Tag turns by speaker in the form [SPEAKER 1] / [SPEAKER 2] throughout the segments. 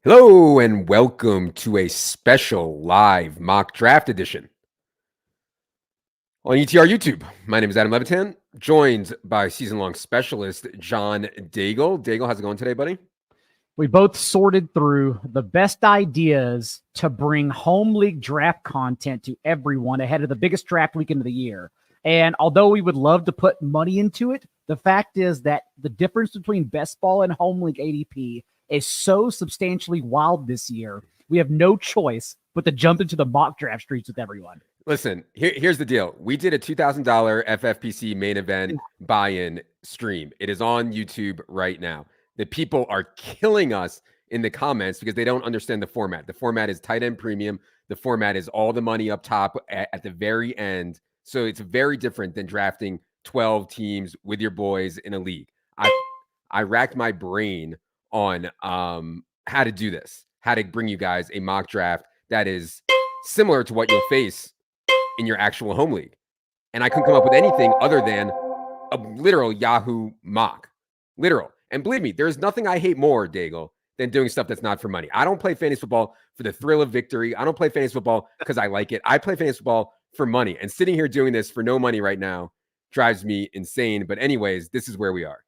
[SPEAKER 1] Hello and welcome to a special live mock draft edition on ETR YouTube. My name is Adam Levitan, joined by season-long specialist John Daigle. Daigle, how's it going today, buddy?
[SPEAKER 2] We both sorted through the best ideas to bring home league draft content to everyone ahead of the biggest draft weekend of the year. And although we would love to put money into it, the fact is that the difference between best ball and home league ADP is so substantially wild this year. We have no choice but to jump into the mock draft streets with everyone.
[SPEAKER 1] Listen, here's the deal. We did a $2,000 FFPC main event buy-in stream. It is on YouTube right now. The people are killing us in the comments because they don't understand the format. The format is tight end premium. The format is all the money up top at the very end. So it's very different than drafting 12 teams with your boys in a league. I racked my brain on how to do this, how to bring you guys a mock draft that is similar to what you'll face in your actual home league. And I couldn't come up with anything other than a literal Yahoo mock. Literal. And believe me, there's nothing I hate more, Daigle, than doing stuff that's not for money. I don't play fantasy football for the thrill of victory. I don't play fantasy football because I like it. I play fantasy football for money. And sitting here doing this for no money right now drives me insane. But anyways, this is where we are.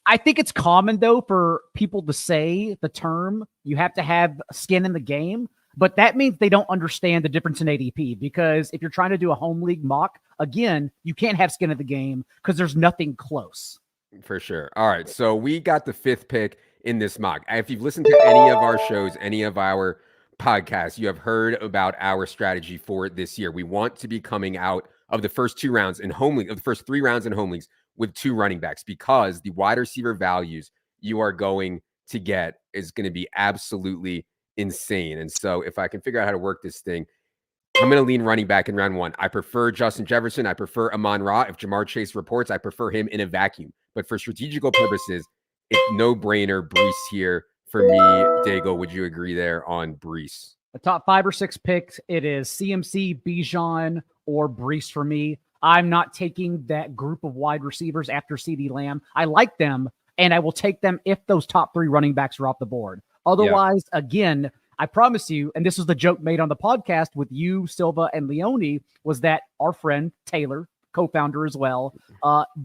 [SPEAKER 2] I think it's common, though, for people to say the term, you have to have skin in the game. But that means they don't understand the difference in ADP, because if you're trying to do a home league mock, again, you can't have skin in the game because there's nothing close.
[SPEAKER 1] For sure. All right. So we got the 5th pick in this mock. If you've listened to any of our shows, any of our podcasts, you have heard about our strategy for this year. We want to be coming out of the first 2 rounds in home league, of the first 3 rounds in home leagues with 2 running backs, because the wide receiver values you are going to get is going to be absolutely insane. And so if I can figure out how to work this thing, I'm going to lean running back in round 1. I prefer Justin Jefferson. I prefer Amon-Ra. If Jamar Chase reports, I prefer him in a vacuum. But for strategical purposes, it's no-brainer Breece here for me. Daigle, would you agree there on Breece?
[SPEAKER 2] The top 5 or 6 picks, it is CMC, Bijan, or Breece for me. I'm not taking that group of wide receivers after CeeDee Lamb. I like them, and I will take them if those top 3 running backs are off the board. Otherwise, again, I promise you, and this was the joke made on the podcast with you, Silva, and Leone, was that our friend Taylor, co-founder as well,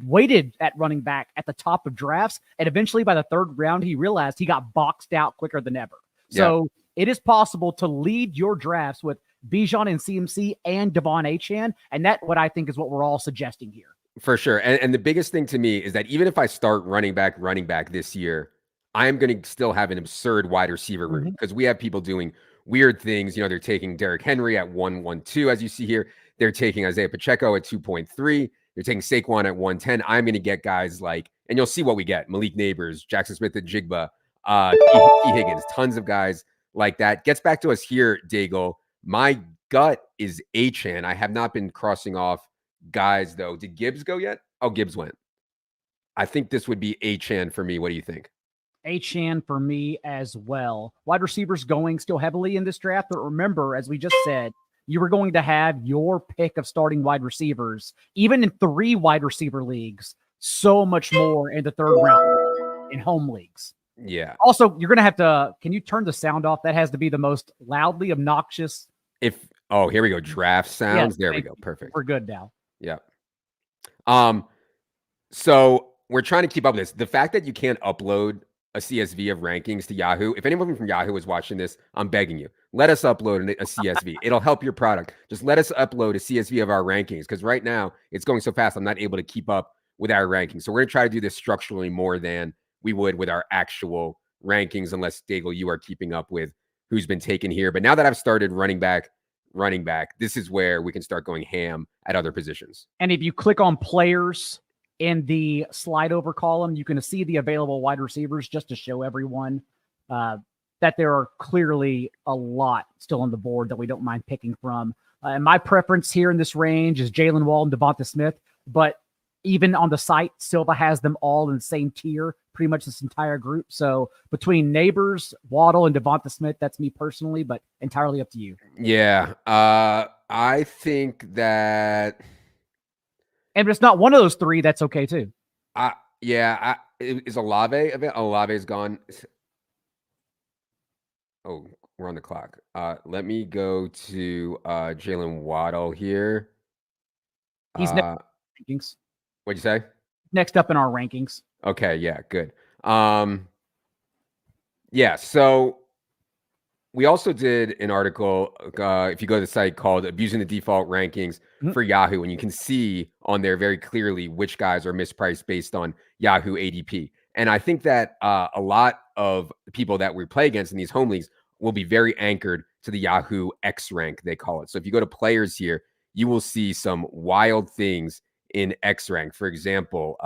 [SPEAKER 2] waited at running back at the top of drafts, and eventually by the 3rd round, he realized he got boxed out quicker than ever. So it is possible to lead your drafts with Bijan and CMC and Devon Achane, and that what I think is what we're all suggesting here.
[SPEAKER 1] For sure. And the biggest thing to me is that even if I start running back this year, I'm going to still have an absurd wide receiver room, because we have people doing weird things. You know, they're taking Derrick Henry at 112, as you see here. They're taking Isaiah Pacheco at 2.3. They're taking Saquon at 110. I'm going to get guys like, and you'll see what we get: Malik Neighbors, Jackson Smith at Jigba, T. Higgins, tons of guys like that. Gets back to us here, Daigle. My gut is Achane. I have not been crossing off guys, though. Did Gibbs go yet? Oh, Gibbs went. I think this would be Achane for me. What do you think?
[SPEAKER 2] Achane for me as well. Wide receivers going still heavily in this draft, but remember, as we just said, you were going to have your pick of starting wide receivers, even in 3 wide receiver leagues, so much more in the 3rd round in home leagues.
[SPEAKER 1] Yeah.
[SPEAKER 2] Also, you're going to have to, can you turn the sound off? That has to be the most loudly obnoxious.
[SPEAKER 1] Oh, here we go. Draft sounds. There we go. Perfect.
[SPEAKER 2] We're good now.
[SPEAKER 1] Yeah. So we're trying to keep up with this. The fact that you can't upload a CSV of rankings to Yahoo. If anyone from Yahoo is watching this, I'm begging you, let us upload a CSV. It'll help your product. Just let us upload a CSV of our rankings, because right now it's going so fast, I'm not able to keep up with our rankings. So we're going to try to do this structurally more than we would with our actual rankings, unless, Daigle, you are keeping up with who's been taken here. But now that I've started running back, this is where we can start going ham at other positions.
[SPEAKER 2] And if you click on players in the slide over column, you can see the available wide receivers, just to show everyone that there are clearly a lot still on the board that we don't mind picking from. And my preference here in this range is Jalen Wall and Devonta Smith, but even on the site, Silva has them all in the same tier, pretty much this entire group. So between Neighbors, Waddle, and Devonta Smith, that's me personally, but entirely up to you.
[SPEAKER 1] Yeah. I think that...
[SPEAKER 2] And if it's not one of those 3, that's okay too.
[SPEAKER 1] Is Olave available? Olave's gone. Oh, we're on the clock. Let me go to Jalen Waddle here.
[SPEAKER 2] He's next
[SPEAKER 1] Uh,
[SPEAKER 2] in rankings.
[SPEAKER 1] what'd you say?
[SPEAKER 2] Next up in our rankings.
[SPEAKER 1] Okay, yeah, good. Yeah, so we also did an article, if you go to the site, called Abusing the Default Rankings
[SPEAKER 2] Mhm.
[SPEAKER 1] for Yahoo, and you can see on there very clearly which guys are mispriced based on Yahoo ADP. And I think that a lot of the people that we play against in these home leagues will be very anchored to the Yahoo X rank, they call it. So if you go to players here, you will see some wild things in X rank. For example,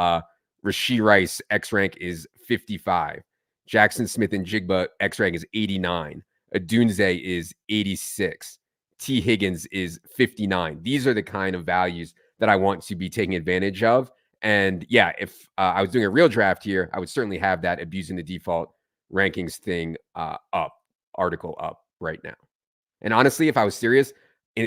[SPEAKER 1] Rashee Rice X rank is 55. Jackson Smith and Jigba X rank is 89. Adunze is 86. T. Higgins is 59. These are the kind of values that I want to be taking advantage of. And yeah, if I was doing a real draft here, I would certainly have that abusing the default rankings thing article up right now. And honestly, if I was serious,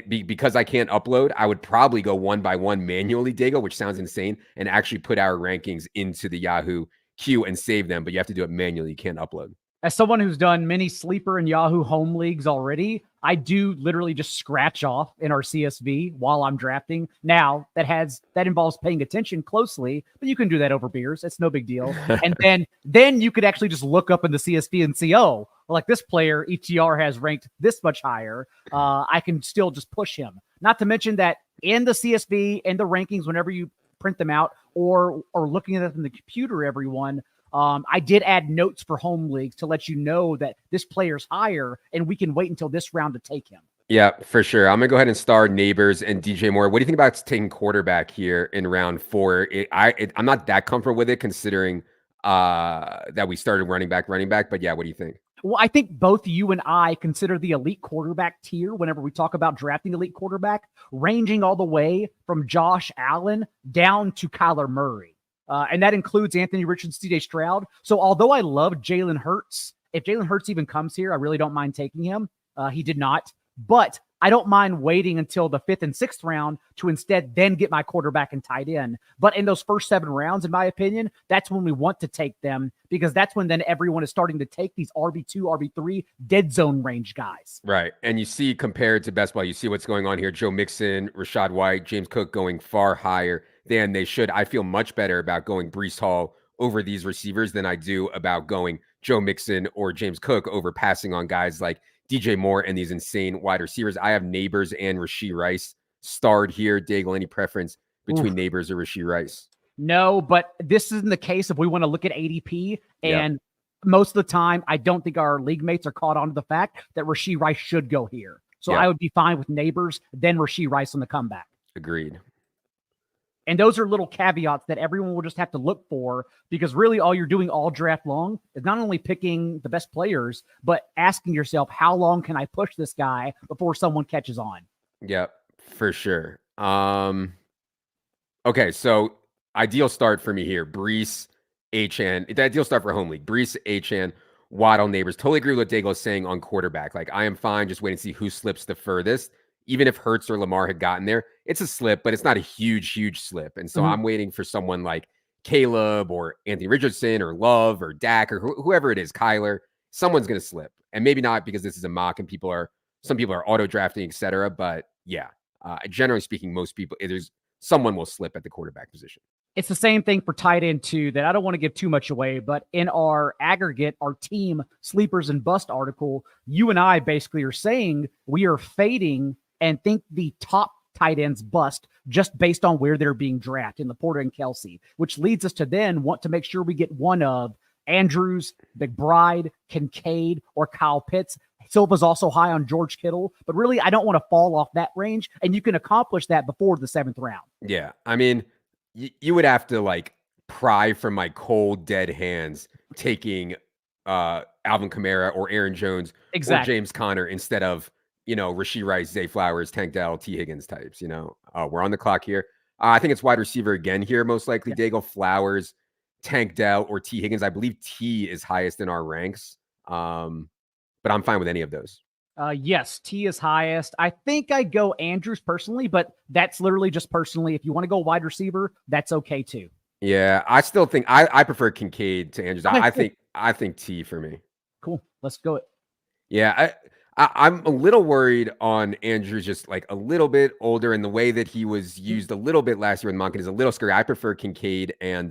[SPEAKER 1] because I can't upload, I would probably go one by one manually, Daigle, which sounds insane, and actually put our rankings into the Yahoo queue and save them. But you have to do it manually. You can't upload.
[SPEAKER 2] As someone who's done many sleeper and Yahoo home leagues already, I do literally just scratch off in our CSV while I'm drafting. Now that involves paying attention closely, but you can do that over beers. It's no big deal. And then you could actually just look up in the CSV and see, oh, like this player ETR has ranked this much higher. I can still just push him. Not to mention that in the CSV and the rankings, whenever you print them out or looking at them in the computer, everyone, I did add notes for home leagues to let you know that this player's higher and we can wait until this round to take him.
[SPEAKER 1] Yeah, for sure. I'm going to go ahead and star Neighbors and DJ Moore. What do you think about taking quarterback here in round 4? I'm not that comfortable with it considering that we started running back. But yeah, what do you think?
[SPEAKER 2] Well, I think both you and I consider the elite quarterback tier whenever we talk about drafting elite quarterback, ranging all the way from Josh Allen down to Kyler Murray. And that includes Anthony Richardson, CJ Stroud. So although I love Jalen Hurts, if Jalen Hurts even comes here, I really don't mind taking him. He did not. But I don't mind waiting until the 5th and 6th round to instead then get my quarterback and tight end. But in those first 7 rounds, in my opinion, that's when we want to take them because that's when then everyone is starting to take these RB2, RB3 dead zone range guys.
[SPEAKER 1] Right. And you see compared to best ball, you see what's going on here. Joe Mixon, Rashad White, James Cook going far higher than they should. I feel much better about going Breece Hall over these receivers than I do about going Joe Mixon or James Cook over passing on guys like DJ Moore and these insane wide receivers. I have Neighbors and Rashee Rice starred here. Daigle, any preference between Neighbors or Rashee Rice?
[SPEAKER 2] No, but this isn't the case if we want to look at ADP. And most of the time, I don't think our league mates are caught on to the fact that Rashee Rice should go here. So I would be fine with Neighbors, then Rashee Rice on the comeback.
[SPEAKER 1] Agreed.
[SPEAKER 2] And those are little caveats that everyone will just have to look for because really all you're doing all draft long is not only picking the best players, but asking yourself, how long can I push this guy before someone catches on?
[SPEAKER 1] Yep, for sure. Okay, so ideal start for me here. Breece, Achane. The ideal start for home league. Breece, Achane, Waddle, Neighbors. Totally agree with what Daigle is saying on quarterback. Like, I am fine just waiting to see who slips the furthest. Even if Hurts or Lamar had gotten there, it's a slip, but it's not a huge slip. And so I'm waiting for someone like Caleb or Anthony Richardson or Love or Dak or whoever it is, Kyler. Someone's going to slip. And maybe not because this is a mock and some people are auto drafting, etc. But yeah, generally speaking, most people, someone will slip at the quarterback position.
[SPEAKER 2] It's the same thing for tight end too, that I don't want to give too much away, but in our aggregate, our team sleepers and bust article, you and I basically are saying we are fading and think the top tight ends bust just based on where they're being drafted in Laporta and Kelsey, which leads us to then want to make sure we get one of Andrews, McBride, Kincaid, or Kyle Pitts. Silva's also high on George Kittle, but really I don't want to fall off that range, and you can accomplish that before the 7th round.
[SPEAKER 1] Yeah, I mean, you would have to like pry from my cold dead hands taking Alvin Kamara or Aaron Jones or James Conner instead of Rashee Rice, Zay Flowers, Tank Dell, T. Higgins types. We're on the clock here. I think it's wide receiver again here, most likely. Daigle, Flowers, Tank Dell, or T. Higgins. I believe T is highest in our ranks, but I'm fine with any of those.
[SPEAKER 2] Yes, T is highest. I think I go Andrews personally, but that's literally just personally. If you want to go wide receiver, that's okay too.
[SPEAKER 1] Yeah, I still think I prefer Kincaid to Andrews. Okay, I think T for me.
[SPEAKER 2] Cool. Let's go.
[SPEAKER 1] Yeah, I'm a little worried on Andrews, just like a little bit older, and the way that he was used a little bit last year in Monken is a little scary. I prefer Kincaid and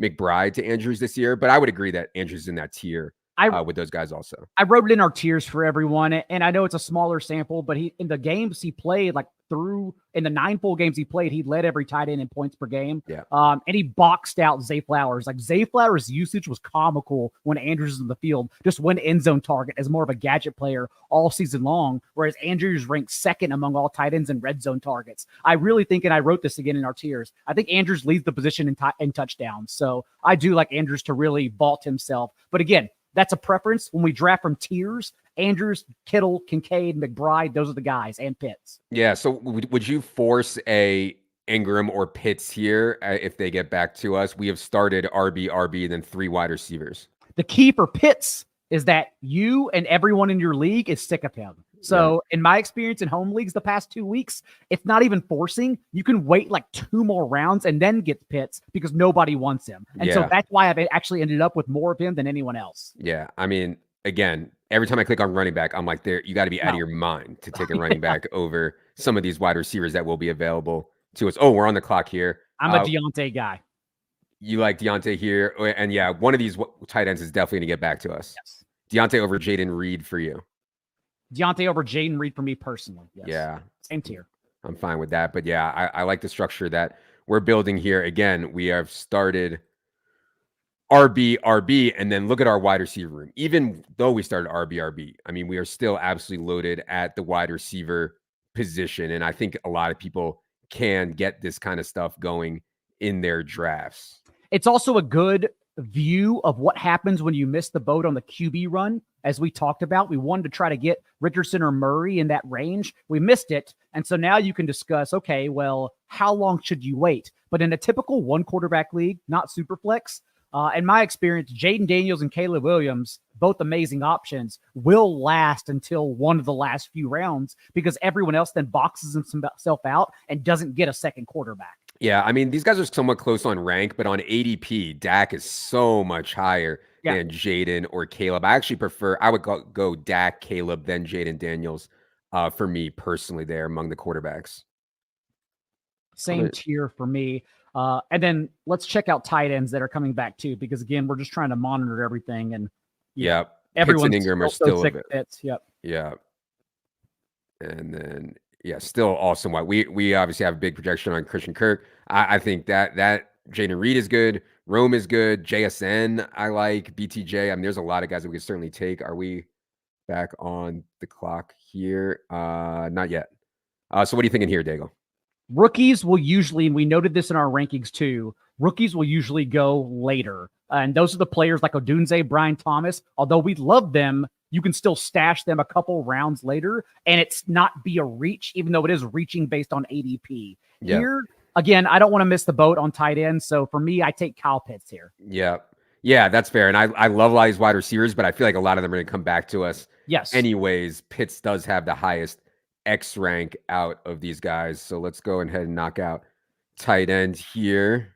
[SPEAKER 1] McBride to Andrews this year, but I would agree that Andrews is in that tier
[SPEAKER 2] I
[SPEAKER 1] with those guys also.
[SPEAKER 2] I wrote it in our tiers for everyone, and I know it's a smaller sample, but he in the games he played, like through in the 9 full games he played, he led every tight end in points per game.
[SPEAKER 1] Yeah.
[SPEAKER 2] And he boxed out Zay Flowers. Like Zay Flowers' usage was comical when Andrews was in the field, just one end zone target as more of a gadget player all season long, whereas Andrews ranked second among all tight ends in red zone targets. I really think, and I wrote this again in our tiers, I think Andrews leads the position in touchdowns. So I do like Andrews to really vault himself. But again, that's a preference. When we draft from tiers, Andrews, Kittle, Kincaid, McBride, those are the guys, and Pitts.
[SPEAKER 1] Yeah. So would you force a Ingram or Pitts here if they get back to us? We have started RB, and then 3 wide receivers.
[SPEAKER 2] The key for Pitts is that you and everyone in your league is sick of him. So in my experience in home leagues the past 2 weeks, it's not even forcing. You can wait like 2 more rounds and then get Pitts because nobody wants him. And so that's why I've actually ended up with more of him than anyone else.
[SPEAKER 1] Yeah. I mean, again, every time I click on running back, I'm like, you got to be out of your mind to take a running back over some of these wide receivers that will be available to us. Oh, we're on the clock here.
[SPEAKER 2] I'm a Deontay guy.
[SPEAKER 1] You like Deontay here. And yeah, one of these tight ends is definitely going to get back to us.
[SPEAKER 2] Yes.
[SPEAKER 1] Deontay over Jaden Reed for you.
[SPEAKER 2] Deontay over Jaden Reed for me personally. Yes.
[SPEAKER 1] Yeah.
[SPEAKER 2] Same tier.
[SPEAKER 1] I'm fine with that. But yeah, I like the structure that we're building here. Again, we have started RB, and then look at our wide receiver room. Even though we started RB, I mean, we are still absolutely loaded at the wide receiver position. And I think a lot of people can get this kind of stuff going in their drafts.
[SPEAKER 2] It's also a good view of what happens when you miss the boat on the QB run. As we talked about, we wanted to try to get Richardson or Murray in that range. We missed it. And so now you can discuss, okay, well, how long should you wait? But in a typical 1 quarterback league, not super flex, in my experience, Jaden Daniels and Caleb Williams, both amazing options, will last until one of the last few rounds because everyone else then boxes himself out and doesn't get a second quarterback.
[SPEAKER 1] Yeah, I mean, these guys are somewhat close on rank, but on ADP, Dak is so much higher than Jaden or Caleb. I actually I would go Dak, Caleb, then Jaden Daniels for me personally there among the quarterbacks.
[SPEAKER 2] Same tier for me. And then let's check out tight ends that are coming back too, because again, we're just trying to monitor everything. And everyone's
[SPEAKER 1] Ingram are still
[SPEAKER 2] sick of Pitts. Yep.
[SPEAKER 1] Yeah. And then still awesome. We obviously have a big projection on Christian Kirk. I think that Jaden Reed is good. Rome is good. JSN, I like. BTJ. I mean, there's a lot of guys that we could certainly take. Are we back on the clock here? Not yet. So what are you thinking here, Daigle?
[SPEAKER 2] Rookies will usually, and we noted this in our rankings too, rookies will usually go later. And those are the players like Odunze, Brian Thomas. Although we love them, you can still stash them a couple rounds later, and it's not be a reach, even though it is reaching based on ADP. Yeah. Here, again, I don't want to miss the boat on tight end. So for me, I take Kyle Pitts here.
[SPEAKER 1] Yeah, that's fair. And I love a lot of these wide receivers, but I feel like a lot of them are going to come back to us.
[SPEAKER 2] Yes.
[SPEAKER 1] Anyways, Pitts does have the highest X rank out of these guys. So let's go ahead and knock out tight end here.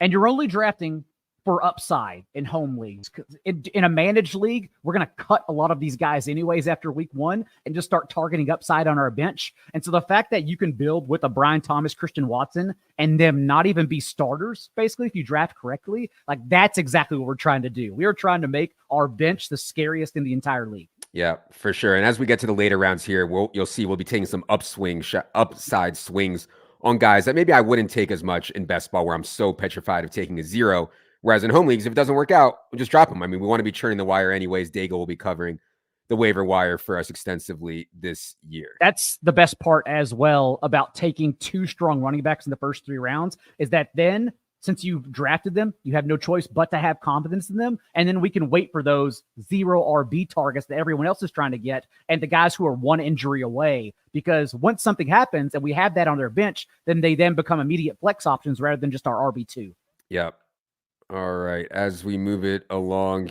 [SPEAKER 2] And you're only drafting for upside in home leagues. In a managed league, we're going to cut a lot of these guys anyways after week 1 and just start targeting upside on our bench. And so the fact that you can build with a Brian Thomas, Christian Watson, and them not even be starters, basically, if you draft correctly, like that's exactly what we're trying to do. We are trying to make our bench the scariest in the entire league.
[SPEAKER 1] Yeah, for sure. And as we get to the later rounds here, you'll see we'll be taking some upside swings on guys that maybe I wouldn't take as much in best ball, where I'm so petrified of taking a 0. Whereas in home leagues, if it doesn't work out, we'll just drop them. I mean, we want to be churning the wire anyways. Daigle will be covering the waiver wire for us extensively this year.
[SPEAKER 2] That's the best part as well about taking 2 strong running backs in the first 3 rounds, is that then since you've drafted them, you have no choice but to have confidence in them. And then we can wait for those 0 RB targets that everyone else is trying to get and the guys who are 1 injury away. Because once something happens and we have that on their bench, then they then become immediate flex options rather than just our RB2.
[SPEAKER 1] Yep. All right. As we move it along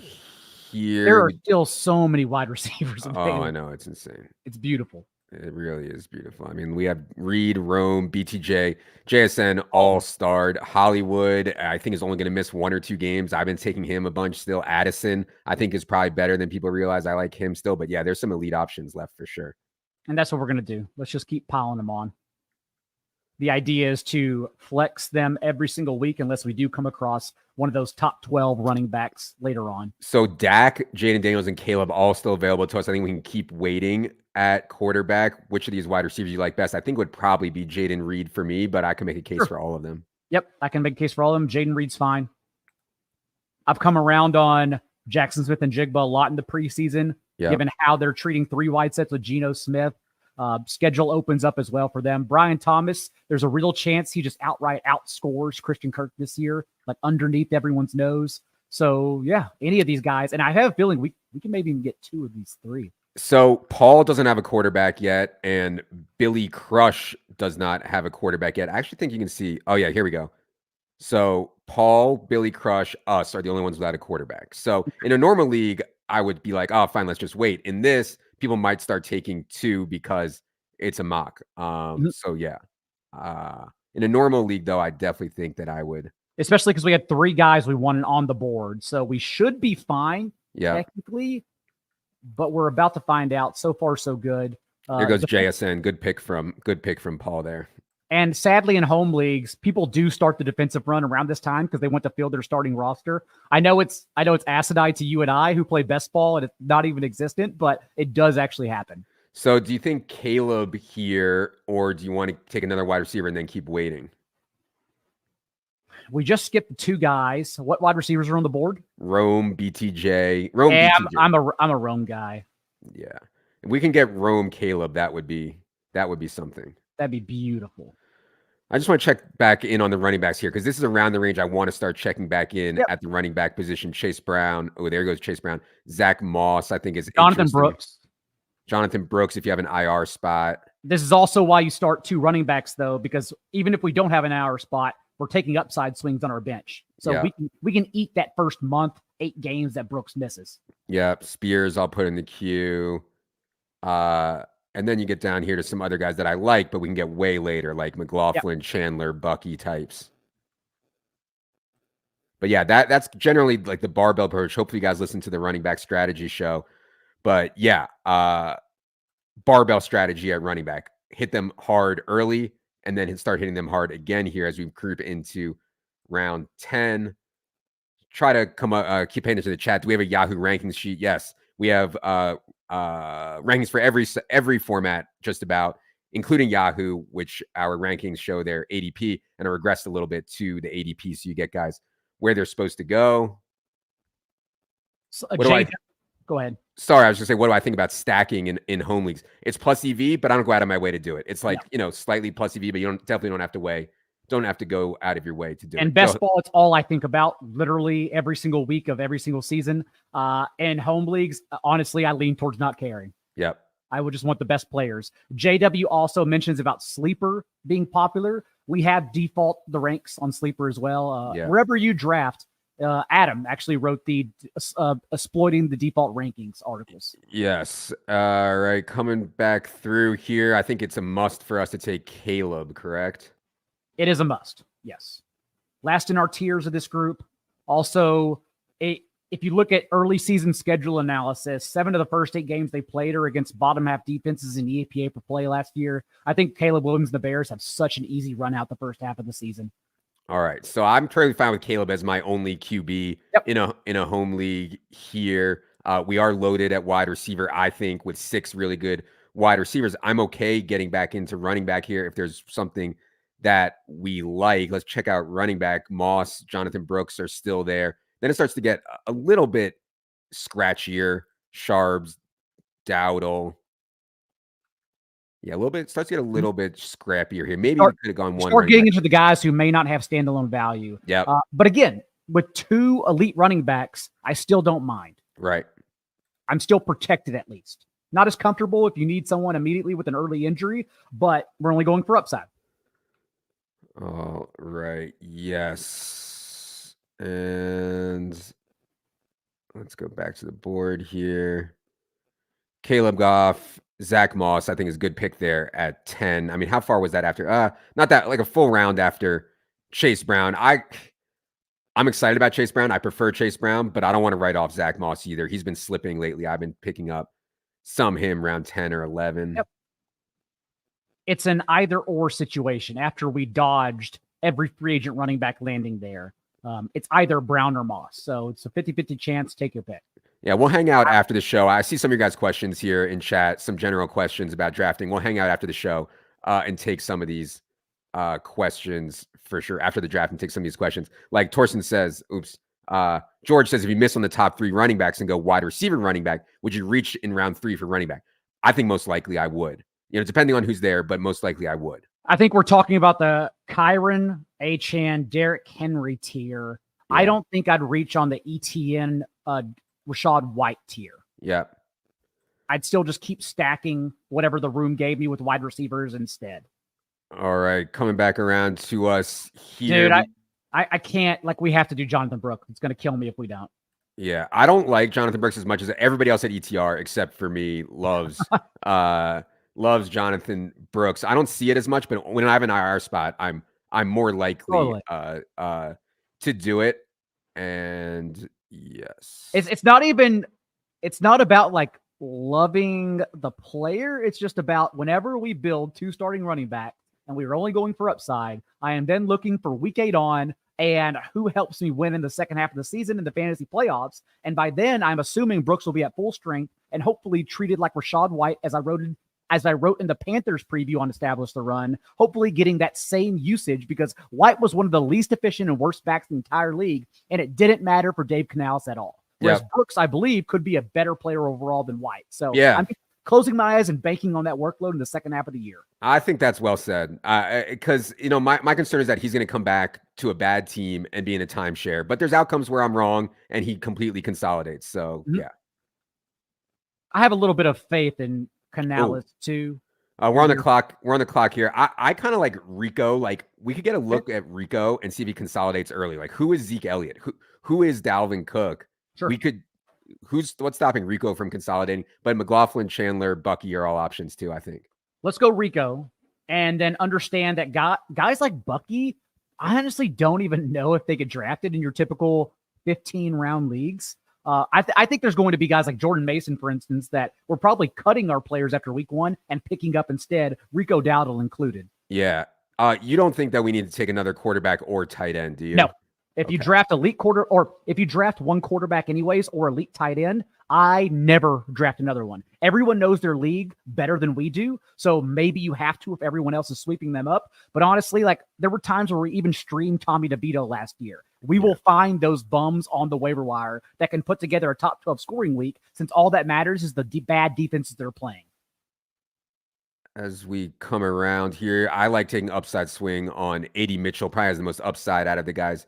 [SPEAKER 1] here.
[SPEAKER 2] There are still so many wide receivers.
[SPEAKER 1] Oh, I know. It's insane.
[SPEAKER 2] It's beautiful.
[SPEAKER 1] It really is beautiful. I mean, we have Reed, Rome, BTJ, JSN all starred. Hollywood, I think, is only going to miss 1 or 2 games. I've been taking him a bunch still. Addison, I think, is probably better than people realize. I like him still. But yeah, there's some elite options left for sure.
[SPEAKER 2] And that's what we're going to do. Let's just keep piling them on. The idea is to flex them every single week unless we do come across one of those top 12 running backs later on.
[SPEAKER 1] So Dak, Jaden Daniels, and Caleb all still available to us. I think we can keep waiting at quarterback. Which of these wide receivers you like best? I think would probably be Jaden Reed for me, but I can make a case for all of them.
[SPEAKER 2] Yep, I can make a case for all of them. Jaden Reed's fine. I've come around on Jackson Smith and Jigba a lot in the preseason, given how they're treating 3 wide sets with Geno Smith. Schedule opens up as well for them. Brian Thomas, there's a real chance he just outright outscores Christian Kirk this year, like underneath everyone's nose. So yeah, any of these guys, and I have a feeling we can maybe even get 2 of these 3.
[SPEAKER 1] So Paul doesn't have a quarterback yet, and Billy Crush does not have a quarterback yet. I actually think you can see. Oh yeah, here we go. So Paul, Billy Crush, us are the only ones without a quarterback. So in a normal league, I would be like, oh, fine, let's just wait. In this, people might start taking 2 because it's a mock. So yeah. In a normal league, though, I definitely think that I would.
[SPEAKER 2] Especially because we had 3 guys we wanted on the board. So we should be fine, technically. But we're about to find out. So far, so good.
[SPEAKER 1] There goes JSN. Good pick from Paul there.
[SPEAKER 2] And sadly, in home leagues, people do start the defensive run around this time because they want to field their starting roster. I know it's asinine to you and I who play best ball and it's not even existent, but it does actually happen.
[SPEAKER 1] So do you think Caleb here, or do you want to take another wide receiver and then keep waiting?
[SPEAKER 2] We just skipped the 2 guys. What wide receivers are on the board?
[SPEAKER 1] Rome, BTJ.
[SPEAKER 2] BTJ. I'm a Rome guy.
[SPEAKER 1] Yeah. If we can get Rome Caleb, that would be something.
[SPEAKER 2] That'd be beautiful.
[SPEAKER 1] I just want to check back in on the running backs here because this is around the range I want to start checking back in at the running back position. Chase Brown. Oh, there goes Chase Brown. Zach Moss, I think, is
[SPEAKER 2] Jonathan Brooks.
[SPEAKER 1] Jonathan Brooks, if you have an IR spot.
[SPEAKER 2] This is also why you start 2 running backs, though, because even if we don't have an IR spot, we're taking upside swings on our bench. So we can eat that first month, 8 games that Brooks misses.
[SPEAKER 1] Yep. Spears, I'll put in the queue. And then you get down here to some other guys that I like, but we can get way later, like McLaughlin, Chandler, Bucky types. But yeah, that's generally like the barbell approach. Hopefully you guys listen to the running back strategy show. But yeah, barbell strategy at running back. Hit them hard early and then start hitting them hard again here as we creep into round 10. Try to keep paying attention to the chat. Do we have a Yahoo rankings sheet? Yes. We have rankings for every format, just about, including Yahoo, which our rankings show their ADP and are regressed a little bit to the ADP, so you get guys where they're supposed to go.
[SPEAKER 2] So, go ahead.
[SPEAKER 1] Sorry, I was just saying, what do I think about stacking in home leagues? It's plus EV, but I don't go out of my way to do it. It's like slightly plus EV, but you definitely don't have to go out of your way to do it.
[SPEAKER 2] And best ball, it's all I think about literally every single week of every single season. And home leagues, honestly, I lean towards not caring.
[SPEAKER 1] Yep.
[SPEAKER 2] I would just want the best players. JW also mentions about Sleeper being popular. We have default the ranks on Sleeper as well. Wherever you draft, Adam actually wrote the exploiting the default rankings articles.
[SPEAKER 1] Yes. All right. Coming back through here, I think it's a must for us to take Caleb, correct?
[SPEAKER 2] It is a must. Yes. Last in our tiers of this group. Also, if you look at early season schedule analysis, 7 of the first 8 games they played are against bottom half defenses in the EPA per play last year. I think Caleb Williams and the Bears have such an easy run out the first half of the season.
[SPEAKER 1] All right. So I'm totally fine with Caleb as my only QB in a home league here. We are loaded at wide receiver, I think, with 6 really good wide receivers. I'm okay getting back into running back here if there's something that we like. Let's check out running back. Moss, Jonathan Brooks are still there. Then it starts to get a little bit scratchier. Sharbs, Dowdle. Yeah, a little bit. It starts to get a little bit scrappier here. Maybe we could have gone one.
[SPEAKER 2] Start getting into the guys who may not have standalone value.
[SPEAKER 1] Yeah.
[SPEAKER 2] But again, with 2 elite running backs, I still don't mind.
[SPEAKER 1] Right.
[SPEAKER 2] I'm still protected at least. Not as comfortable if you need someone immediately with an early injury, but we're only going for upside.
[SPEAKER 1] All right. Yes. And let's go back to the board here. Caleb Goff, Zach Moss, I think, is a good pick there at 10. I mean, how far was that after? Not that, like a full round after Chase Brown. I'm excited about Chase Brown. I prefer Chase Brown, but I don't want to write off Zach Moss either. He's been slipping lately. I've been picking up him around 10 or 11.
[SPEAKER 2] Yep. It's an either or situation after we dodged every free agent running back landing there. It's either Brown or Moss. So it's a 50-50 chance. Take your pick.
[SPEAKER 1] Yeah, we'll hang out after the show. I see some of your guys' questions here in chat, some general questions about drafting. We'll hang out after the show and take some of these questions for sure after the draft and take some of these questions. Like Torsten says, George says, if you miss on the top 3 running backs and go wide receiver running back, would you reach in round 3 for running back? I think most likely I would. Depending on who's there, but most likely I would.
[SPEAKER 2] I think we're talking about the Kyron, Achane, Derrick Henry tier. Yeah. I don't think I'd reach on the ETN Rachaad White tier.
[SPEAKER 1] Yeah.
[SPEAKER 2] I'd still just keep stacking whatever the room gave me with wide receivers instead.
[SPEAKER 1] All right. Coming back around to us here.
[SPEAKER 2] Dude, I can't, we have to do Jonathan Brooks. It's going to kill me if we don't.
[SPEAKER 1] Yeah. I don't like Jonathan Brooks as much as everybody else at ETR, except for me, loves Jonathan Brooks. I don't see it as much, but when I have an IR spot, I'm more likely to do it. And yes,
[SPEAKER 2] it's not about loving the player. It's just about whenever we build 2 starting running backs and we are only going for upside, I am then looking for week 8 on and who helps me win in the second half of the season in the fantasy playoffs. And by then I'm assuming Brooks will be at full strength and hopefully treated like Rachaad White, as I wrote in the Panthers preview on Establish the Run, hopefully getting that same usage, because White was one of the least efficient and worst backs in the entire league, and it didn't matter for Dave Canales at all. Whereas Brooks, I believe, could be a better player overall than White. So I'm closing my eyes and banking on that workload in the second half of the year.
[SPEAKER 1] I think that's well said. Because, my concern is that he's going to come back to a bad team and be in a timeshare, but there's outcomes where I'm wrong and he completely consolidates. So, yeah.
[SPEAKER 2] I have a little bit of faith in Canales too.
[SPEAKER 1] We're on the clock. We're on the clock here. I kind of like Rico. We could get a look at Rico and see if he consolidates early. Who is Zeke Elliott? Who is Dalvin Cook?
[SPEAKER 2] Sure.
[SPEAKER 1] What's stopping Rico from consolidating? But McLaughlin, Chandler, Bucky are all options too, I think. Let's
[SPEAKER 2] go Rico, and then understand that guys like Bucky, I honestly don't even know if they get drafted in your typical 15-round leagues. I think there's going to be guys like Jordan Mason, for instance, that we're probably cutting our players after week 1 and picking up instead, Rico Dowdle included.
[SPEAKER 1] Yeah. You don't think that we need to take another quarterback or tight end, do you?
[SPEAKER 2] No. If you draft if you draft one quarterback anyways, or elite tight end, I never draft another one. Everyone knows their league better than we do. So maybe you have to if everyone else is sweeping them up. But honestly, there were times where we even streamed Tommy DeVito last year. We will find those bums on the waiver wire that can put together a top 12 scoring week, since all that matters is the bad defenses they're playing.
[SPEAKER 1] As we come around here, I like taking upside swing on AD Mitchell. Probably has the most upside out of the guys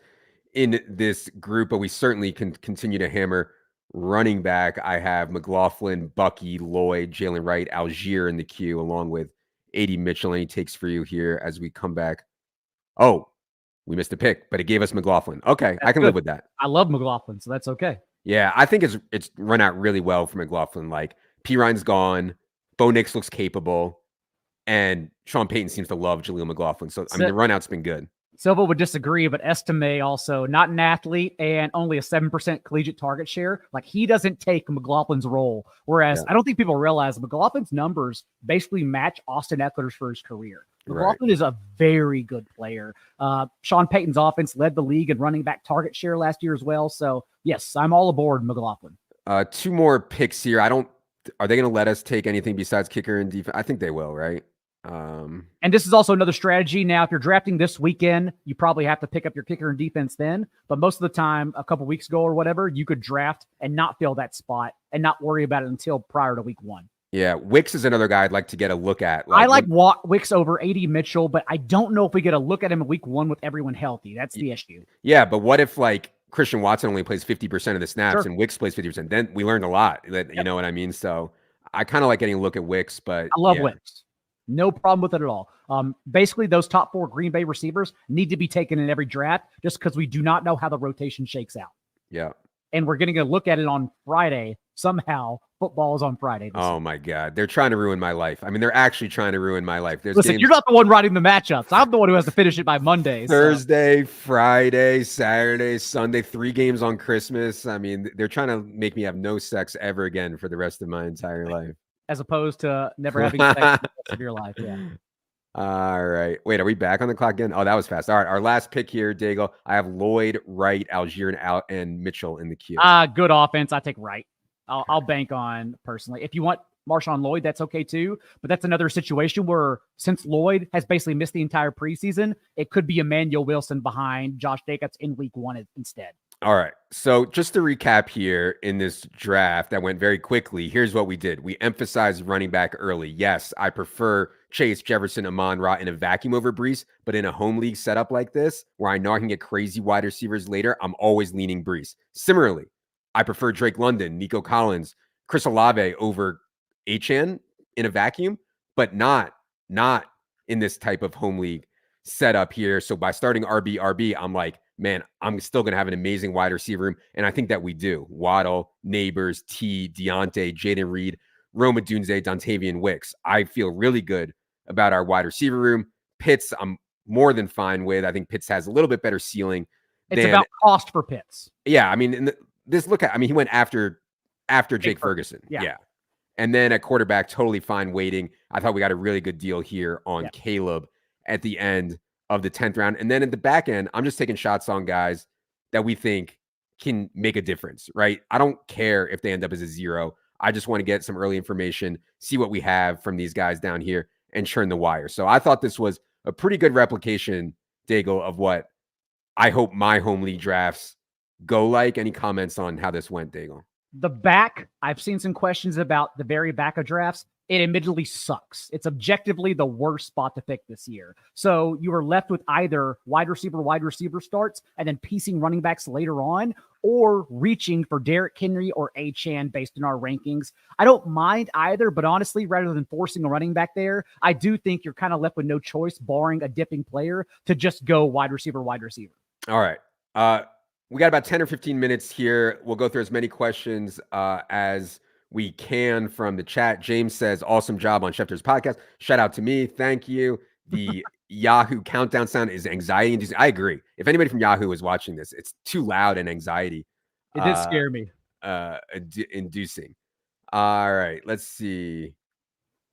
[SPEAKER 1] in this group, but we certainly can continue to hammer running back. I have McLaughlin, Bucky, Lloyd, Jalen Wright, Algier in the queue, along with AD Mitchell. Any takes for you here as we come back? Oh, we missed a pick, but it gave us McLaughlin. Okay, that's I can live with that.
[SPEAKER 2] I love McLaughlin, so that's okay.
[SPEAKER 1] Yeah, I think it's run out really well for McLaughlin. P. Ryan's gone, Bo Nix looks capable, and Sean Payton seems to love Jaleel McLaughlin. So, the run out's been good.
[SPEAKER 2] Silva would disagree, but Estime also not an athlete and only a 7% collegiate target share. He doesn't take McLaughlin's role. Whereas I don't think people realize McLaughlin's numbers basically match Austin Eckler's for his career. McLaughlin is a very good player. Sean Payton's offense led the league in running back target share last year as well. So yes, I'm all aboard McLaughlin.
[SPEAKER 1] 2 more picks here. Are they going to let us take anything besides kicker and defense? I think they will, right?
[SPEAKER 2] And this is also another strategy. Now, if you're drafting this weekend, you probably have to pick up your kicker and defense then. But most of the time, a couple weeks ago or whatever, you could draft and not fill that spot and not worry about it until prior to week 1.
[SPEAKER 1] Yeah, Wicks is another guy I'd like to get a look at.
[SPEAKER 2] I like Wicks over AD Mitchell, but I don't know if we get a look at him in week 1 with everyone healthy. That's the issue.
[SPEAKER 1] Yeah, but what if Christian Watson only plays 50% of the snaps and Wicks plays 50%? Then we learned a lot. You know what I mean? So I kind of like getting a look at Wicks, but
[SPEAKER 2] I love Wicks. No problem with it at all. Basically, those top 4 Green Bay receivers need to be taken in every draft just because we do not know how the rotation shakes out.
[SPEAKER 1] Yeah.
[SPEAKER 2] and we're getting a look at it on Friday. Somehow, football is on Friday.
[SPEAKER 1] Oh my God. They're trying to ruin my life. I mean, they're actually trying to ruin my life.
[SPEAKER 2] Listen,
[SPEAKER 1] games
[SPEAKER 2] you're not the one writing the matchups. I'm the one who has to finish it by Monday.
[SPEAKER 1] Thursday, Friday, Saturday, Sunday, 3 games on Christmas. I mean, they're trying to make me have no sex ever again for the rest of my entire life.
[SPEAKER 2] As opposed to never having sex for the rest of your life. Yeah.
[SPEAKER 1] All right. Wait, are we back on the clock again? Oh, that was fast. All right. Our last pick here, Daigle. I have Lloyd, Wright, Algier, and Mitchell in the queue.
[SPEAKER 2] Good offense. I take Wright. I'll bank on personally. If you want Marshawn Lloyd, that's okay too. But that's another situation where since Lloyd has basically missed the entire preseason, it could be Emmanuel Wilson behind Josh Jacobs in week 1 instead.
[SPEAKER 1] All right. So just to recap here in this draft that went very quickly, here's what we did. We emphasized running back early. Yes, I prefer Chase, Jefferson, Amon-Ra in a vacuum over Brees, but in a home league setup like this, where I know I can get crazy wide receivers later, I'm always leaning Brees. Similarly, I prefer Drake London, Nico Collins, Chris Olave over Achane in a vacuum, but not in this type of home league setup here. So by starting RB, I'm like, man, I'm still going to have an amazing wide receiver room. And I think that we do. Waddle, Neighbors, T, Deontay, Jaden Reed, Roma Dunze, Dontavian Wicks. I feel really good about our wide receiver room. Pitts, I'm more than fine with. I think Pitts has a little bit better ceiling.
[SPEAKER 2] It's about cost for Pitts.
[SPEAKER 1] Yeah, I mean, he went after Jake Ferguson. Yeah. And then at quarterback, totally fine waiting. I thought we got a really good deal here on Caleb at the end of the 10th round. And then at the back end, I'm just taking shots on guys that we think can make a difference, right? I don't care if they end up as a 0. I just want to get some early information, see what we have from these guys down here, and churn the wire. So I thought this was a pretty good replication, Daigle, of what I hope my home league drafts go like. Any comments on how this went, Daigle?
[SPEAKER 2] The back, I've seen some questions about the very back of drafts. It admittedly sucks. It's objectively the worst spot to pick this year. So you are left with either wide receiver starts, and then piecing running backs later on, or reaching for Derrick Henry or Achane based on our rankings. I don't mind either, but honestly, rather than forcing a running back there, I do think you're kind of left with no choice, barring a dipping player, to just go wide receiver.
[SPEAKER 1] All right. We got about 10 or 15 minutes here. We'll go through as many questions as we can from the chat. James says, awesome job on Schefter's podcast. Shout out to me. Thank you. The Yahoo countdown sound is anxiety inducing. I agree. If anybody from Yahoo is watching this, it's too loud and anxiety.
[SPEAKER 2] It did scare me.
[SPEAKER 1] Inducing. All right. Let's see.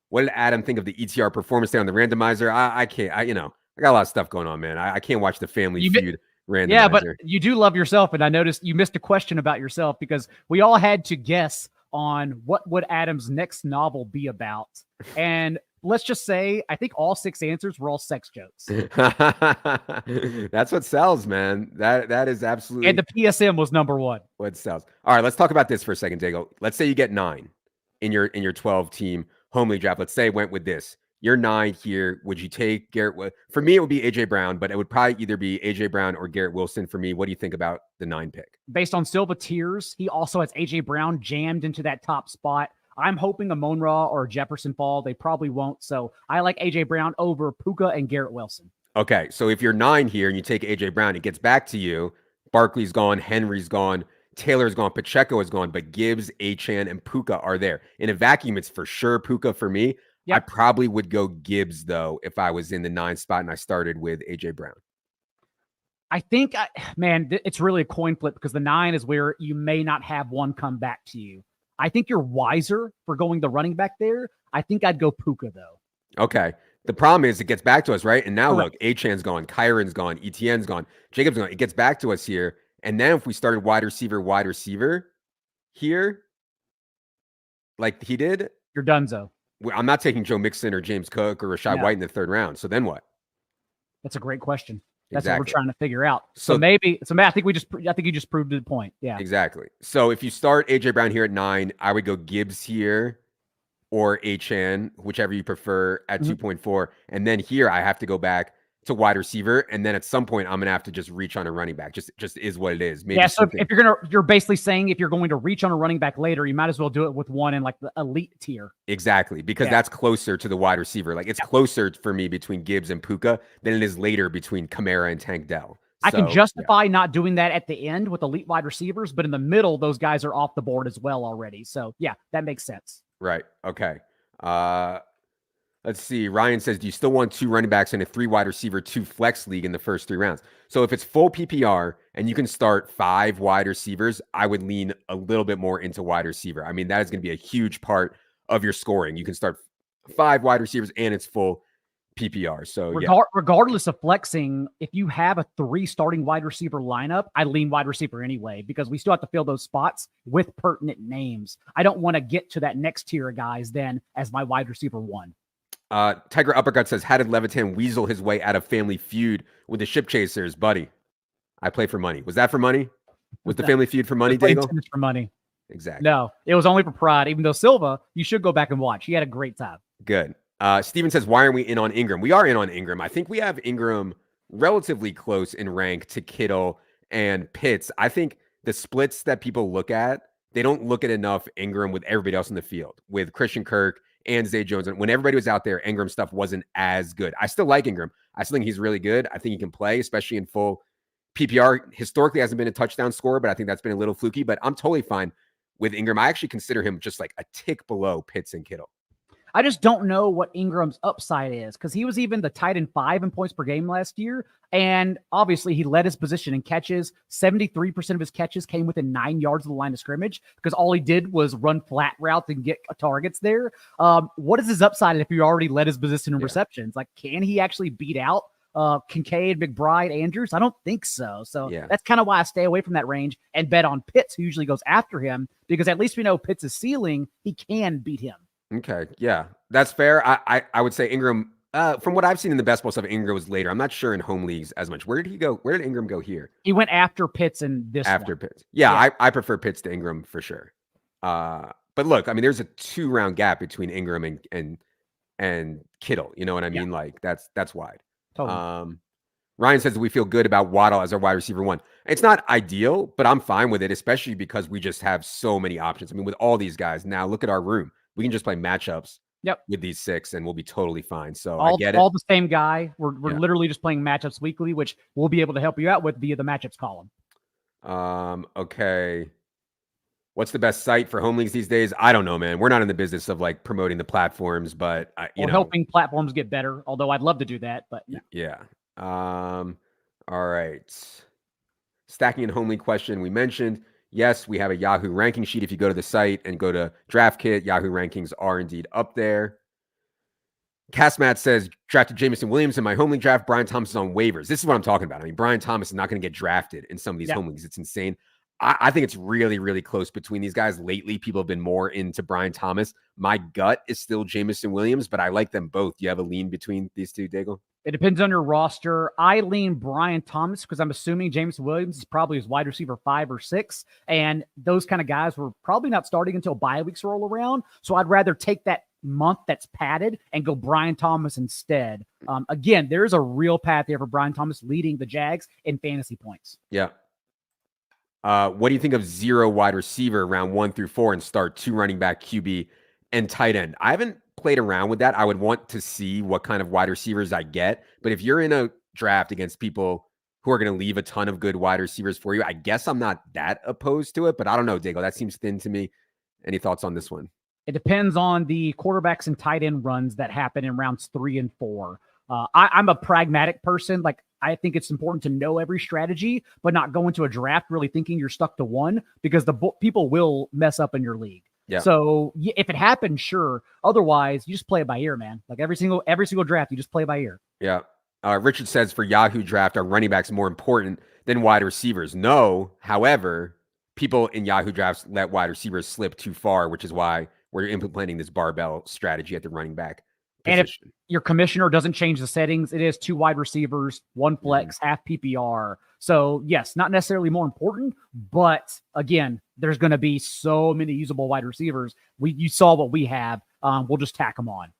[SPEAKER 1] What did Adam think of the ETR performance there on the randomizer? I can't. I got a lot of stuff going on, man. I can't watch the Family Feud randomizer.
[SPEAKER 2] Yeah, but you do love yourself, and I noticed you missed a question about yourself because we all had to guess on what would Adam's next novel be about. And let's just say, I think all 6 answers were all sex jokes.
[SPEAKER 1] That's what sells, man. That is absolutely.
[SPEAKER 2] And the PSM was number 1.
[SPEAKER 1] What sells. All right, let's talk about this for a second, Daigle. Let's say you get 9 in your 12 team home league draft. Let's say it went with this. You're 9 here. Would you take Garrett? For me, it would be AJ Brown, but it would probably either be AJ Brown or Garrett Wilson for me. What do you think about the 9 pick?
[SPEAKER 2] Based on Silva tiers, he also has AJ Brown jammed into that top spot. I'm hoping Amon-Ra or Jefferson fall. They probably won't. So I like AJ Brown over Puka and Garrett Wilson.
[SPEAKER 1] Okay, so if you're 9 here and you take AJ Brown, it gets back to you. Barkley's gone, Henry's gone, Taylor's gone, Pacheco is gone, but Gibbs, Achane, and Puka are there. In a vacuum, it's for sure Puka for me. Yep. I probably would go Gibbs, though, if I was in the 9 spot and I started with AJ Brown.
[SPEAKER 2] I think, it's really a coin flip because the 9 is where you may not have one come back to you. I think you're wiser for going the running back there. I think I'd go Puka, though. Okay.
[SPEAKER 1] The problem is it gets back to us, right? And now look, Achane's gone, Kyron's gone, ETN's gone, Jacob's gone. It gets back to us here. And then if we started wide receiver here, like he did,
[SPEAKER 2] you're donezo.
[SPEAKER 1] I'm not taking Joe Mixon or James Cook or Rashad White in the 3rd round. So then what?
[SPEAKER 2] That's a great question. That's what we're trying to figure out. So Matt, I think you just proved the point. Yeah,
[SPEAKER 1] exactly. So if you start AJ Brown here at 9, I would go Gibbs here or Achane, whichever you prefer at 2.4. And then here I have to go back to wide receiver. And then at some point I'm going to have to just reach on a running back. Just is what it is. Maybe
[SPEAKER 2] yeah. So if you're basically saying if you're going to reach on a running back later, you might as well do it with one in like the elite tier.
[SPEAKER 1] Exactly. Because that's closer to the wide receiver. Like it's closer for me between Gibbs and Puka than it is later between Kamara and Tank Dell.
[SPEAKER 2] I can justify not doing that at the end with elite wide receivers, but in the middle, those guys are off the board as well already. So yeah, that makes sense.
[SPEAKER 1] Right. Okay. Let's see. Ryan says, do you still want 2 running backs in a 3 wide receiver, 2 flex league in the first 3 rounds? So if it's full PPR and you can start 5 wide receivers, I would lean a little bit more into wide receiver. I mean, that is going to be a huge part of your scoring. You can start 5 wide receivers and it's full PPR. So
[SPEAKER 2] regardless of flexing, if you have a 3 starting wide receiver lineup, I lean wide receiver anyway, because we still have to fill those spots with pertinent names. I don't want to get to that next tier of guys then as my wide receiver 1.
[SPEAKER 1] Tiger Uppercut says, how did Levitan weasel his way out of Family Feud with the Ship Chasers? Buddy, I play for money. Was that for money? Was the Family Feud for money, Daigle?
[SPEAKER 2] For money.
[SPEAKER 1] Exactly.
[SPEAKER 2] No, it was only for pride. Even though Silva, you should go back and watch. He had a great time.
[SPEAKER 1] Good. Steven says, why aren't we in on Ingram? We are in on Ingram. I think we have Ingram relatively close in rank to Kittle and Pitts. I think the splits that people look at, they don't look at enough Ingram with everybody else in the field, with Christian Kirk and Zay Jones. And when everybody was out there, Ingram stuff wasn't as good. I still like Ingram. I still think he's really good. I think he can play, especially in full PPR. Historically hasn't been a touchdown scorer, but I think that's been a little fluky. But I'm totally fine with Ingram. I actually consider him just like a tick below Pitts and Kittle.
[SPEAKER 2] I just don't know what Ingram's upside is, because he was even the tight end 5 in points per game last year. And obviously he led his position in catches. 73% of his catches came within 9 yards of the line of scrimmage, because all he did was run flat routes and get targets there. What is his upside if he already led his position in receptions? Like, can he actually beat out Kincaid, McBride, Andrews? I don't think so. So that's kind of why I stay away from that range and bet on Pitts, who usually goes after him, because at least we know Pitts' ceiling, he can beat him.
[SPEAKER 1] Okay. Yeah, that's fair. I would say Ingram, from what I've seen in the best ball stuff, Ingram was later. I'm not sure in home leagues as much. Where did he go? Where did Ingram go here?
[SPEAKER 2] He went after Pitts in this
[SPEAKER 1] After Pitts. Yeah. I prefer Pitts to Ingram for sure. But look, I mean, there's a 2-round gap between Ingram and Kittle. You know what I mean? Like that's wide.
[SPEAKER 2] Totally.
[SPEAKER 1] Ryan says that we feel good about Waddle as our wide receiver 1. It's not ideal, but I'm fine with it, especially because we just have so many options. I mean, with all these guys now, look at our room. We can just play matchups with these 6 and we'll be totally fine. So I get it.
[SPEAKER 2] All the same guy. We're literally just playing matchups weekly, which we'll be able to help you out with via the matchups column.
[SPEAKER 1] Okay. What's the best site for home leagues these days? I don't know, man. We're not in the business of like promoting the platforms, but
[SPEAKER 2] helping platforms get better. Although I'd love to do that, but
[SPEAKER 1] yeah. All right. Stacking and home league question we mentioned. Yes, we have a Yahoo ranking sheet. If you go to the site and go to Draft Kit, Yahoo rankings are indeed up there. Castmat says, drafted Jameson Williams in my home league draft. Brian Thomas is on waivers. This is what I'm talking about. I mean, Brian Thomas is not going to get drafted in some of these home leagues. It's insane. I think it's really, really close between these guys. Lately, people have been more into Brian Thomas. My gut is still Jameson Williams, but I like them both. Do you have a lean between these two, Daigle?
[SPEAKER 2] It depends on your roster. I lean Brian Thomas because I'm assuming Jameson Williams is probably his wide receiver 5 or 6. And those kind of guys were probably not starting until bye weeks roll around. So I'd rather take that month that's padded and go Brian Thomas instead. Again, there's a real path there for Brian Thomas leading the Jags in fantasy points.
[SPEAKER 1] Yeah. What do you think of 0 wide receiver round 1 through 4 and start 2 running back, QB, and tight end? I haven't played around with that. I would want to see what kind of wide receivers I get. But if you're in a draft against people who are going to leave a ton of good wide receivers for you, I guess I'm not that opposed to it. But I don't know, Daigle. That seems thin to me. Any thoughts on this one?
[SPEAKER 2] It depends on the quarterbacks and tight end runs that happen in rounds 3 and 4. I'm a pragmatic person. Like, I think it's important to know every strategy, but not go into a draft really thinking you're stuck to one, because the people will mess up in your league. Yeah. So if it happens, sure. Otherwise, you just play it by ear, man. Like every single draft, you just play by ear.
[SPEAKER 1] Yeah. Richard says for Yahoo draft, are running backs more important than wide receivers? No. However, people in Yahoo drafts let wide receivers slip too far, which is why we're implementing this barbell strategy at the running back position.
[SPEAKER 2] And if your commissioner doesn't change the settings, it is 2 wide receivers, 1 flex, half PPR. So yes, not necessarily more important, but again, there's going to be so many usable wide receivers. You saw what we have. We'll just tack them on.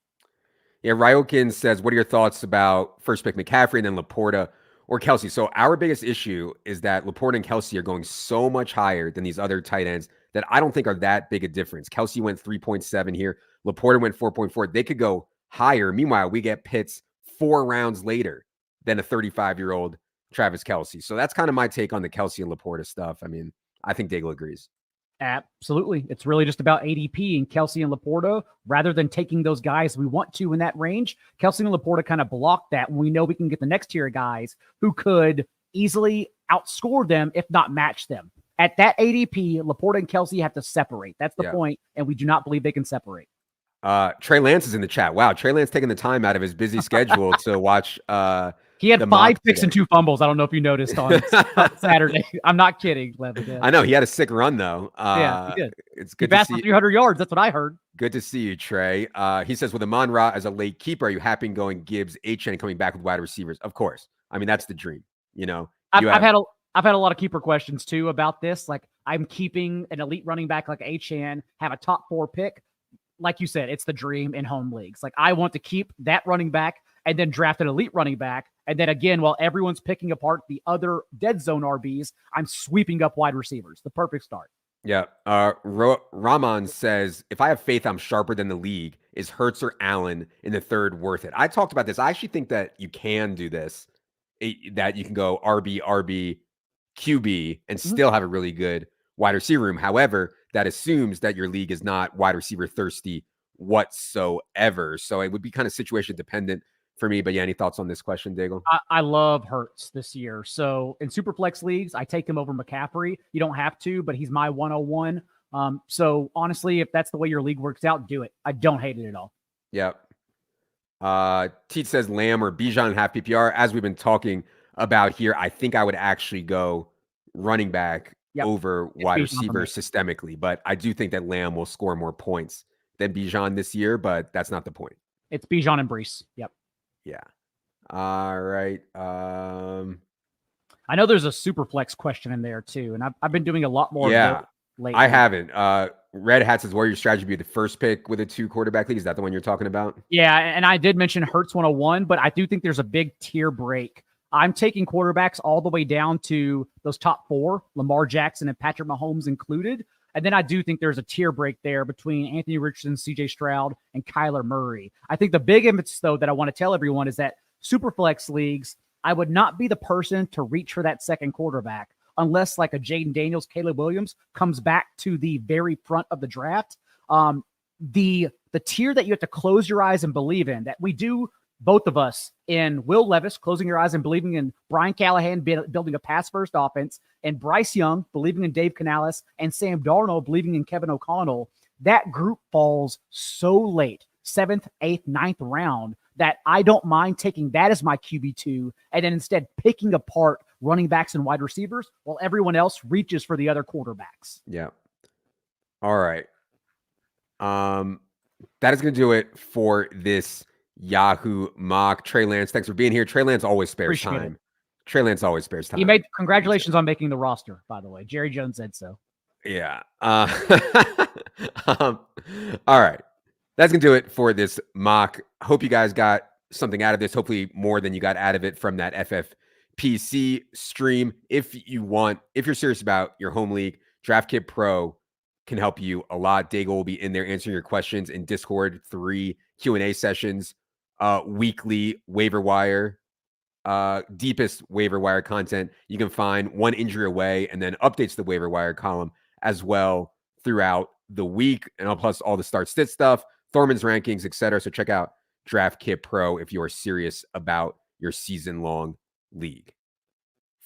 [SPEAKER 1] Yeah, Ryokin says, what are your thoughts about first pick McCaffrey and then Laporta or Kelsey? So our biggest issue is that Laporta and Kelsey are going so much higher than these other tight ends that I don't think are that big a difference. Kelsey went 3.7 here. Laporta went 4.4. They could go higher. Meanwhile, we get Pitts 4 rounds later than a 35-year-old Travis Kelce. So that's kind of my take on the Kelce and Laporta stuff. I mean, I think Daigle agrees.
[SPEAKER 2] Absolutely. It's really just about ADP and Kelce and Laporta rather than taking those guys we want to in that range. Kelce and Laporta kind of block that when we know we can get the next tier of guys who could easily outscore them, if not match them. At that ADP, Laporta and Kelce have to separate. That's the point, and we do not believe they can separate.
[SPEAKER 1] Trey Lance is in the chat. Wow, Trey Lance taking the time out of his busy schedule to watch.
[SPEAKER 2] He had 5 picks and 2 fumbles. I don't know if you noticed on Saturday. I'm not kidding, Levitan.
[SPEAKER 1] I know he had a sick run though.
[SPEAKER 2] Yeah, he did.
[SPEAKER 1] It's good
[SPEAKER 2] to
[SPEAKER 1] see.
[SPEAKER 2] He passed for 300 yards. That's what I heard.
[SPEAKER 1] Good to see you, Trey. He says, with Amon-Ra as a late keeper, are you happy going Gibbs, Achane coming back with wide receivers? Of course. I mean, that's the dream. You know,
[SPEAKER 2] I've had a lot of keeper questions too about this. Like, I'm keeping an elite running back like Achane, have a top 4 pick. Like you said, it's the dream in home leagues. Like, I want to keep that running back and then draft an elite running back. And then again, while everyone's picking apart the other dead zone RBs, I'm sweeping up wide receivers. The perfect start.
[SPEAKER 1] Yeah. Rahman says, if I have faith I'm sharper than the league, is Hurts or Allen in the third worth it? I talked about this. I actually think that you can do this, that you can go RB, QB, and still have a really good wide receiver room. However, that assumes that your league is not wide receiver thirsty whatsoever. So it would be kind of situation dependent for me. But yeah, any thoughts on this question, Daigle?
[SPEAKER 2] I love Hurts this year. So in Superflex leagues, I take him over McCaffrey. You don't have to, but he's my 101. So honestly, if that's the way your league works out, do it. I don't hate it at all.
[SPEAKER 1] Yep. Teat says Lamb or Bijan half PPR. As we've been talking about here, I think I would actually go running back over wide receiver systemically. But I do think that Lamb will score more points than Bijan this year, but that's not the point.
[SPEAKER 2] It's Bijan and Brees. Yep.
[SPEAKER 1] Yeah. All right.
[SPEAKER 2] I know there's a super flex question in there too, and I've been doing a lot more.
[SPEAKER 1] Yeah,
[SPEAKER 2] lately.
[SPEAKER 1] I haven't. Red Hat says, "What your strategy be the first pick with a 2 quarterback league?" Is that the one you're talking about?
[SPEAKER 2] Yeah, and I did mention Hurts 101, but I do think there's a big tier break. I'm taking quarterbacks all the way down to those top 4, Lamar Jackson and Patrick Mahomes included. And then I do think there's a tier break there between Anthony Richardson, CJ Stroud, and Kyler Murray. I think the big emphasis, though, that I want to tell everyone is that Superflex leagues, I would not be the person to reach for that second quarterback unless like a Jaden Daniels, Caleb Williams comes back to the very front of the draft. The tier that you have to close your eyes and believe in, that we do, both of us, in Will Levis, closing your eyes and believing in Brian Callahan building a pass-first offense, and Bryce Young believing in Dave Canales, and Sam Darnold believing in Kevin O'Connell, that group falls so late, 7th, 8th, 9th round, that I don't mind taking that as my QB2 and then instead picking apart running backs and wide receivers while everyone else reaches for the other quarterbacks.
[SPEAKER 1] Yeah. All right. That is going to do it for this Yahoo mock. Trey Lance, thanks for being here. Trey Lance always spares time. Trey Lance always spares time.
[SPEAKER 2] Congratulations on making the roster, by the way. Jerry Jones said so.
[SPEAKER 1] Yeah. All right. That's going to do it for this mock. Hope you guys got something out of this. Hopefully more than you got out of it from that FFPC stream. If you're serious about your home league, DraftKit Pro can help you a lot. Daigle will be in there answering your questions in Discord, 3 Q&A sessions, weekly waiver wire, deepest waiver wire content you can find, 1 injury away, and then updates to the waiver wire column as well throughout the week, and plus all the start sit stuff, Thorman's rankings, etc. So check out DraftKit Pro if you're serious about your season-long league.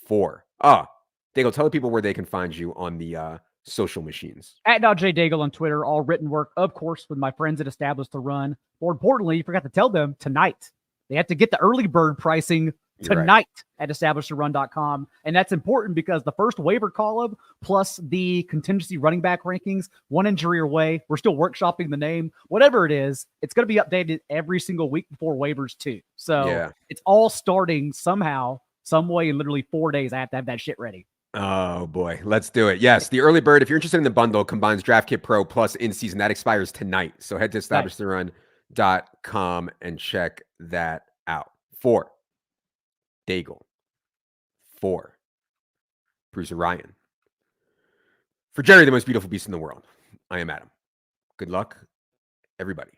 [SPEAKER 1] 4. Daigle, tell the people where they can find you on the social machines.
[SPEAKER 2] At @Daigle on Twitter, all written work, of course, with my friends at Established the Run. More importantly, you forgot to tell them tonight. They have to get the early bird pricing tonight at establishedrun.com. And that's important because the first waiver column plus the contingency running back rankings, 1 injury away, we're still workshopping the name, whatever it is, it's going to be updated every single week before waivers too. So it's all starting somehow, some way in literally 4 days. I have to have that shit ready.
[SPEAKER 1] Oh boy, let's do it. Yes, the early bird, if you're interested in the bundle, combines DraftKit Pro plus in season. That expires tonight. So head to establishedtherun.com and check that out. 4. Daigle. 4. Bruce Ryan. For Jerry, the most beautiful beast in the world, I am Adam. Good luck, everybody.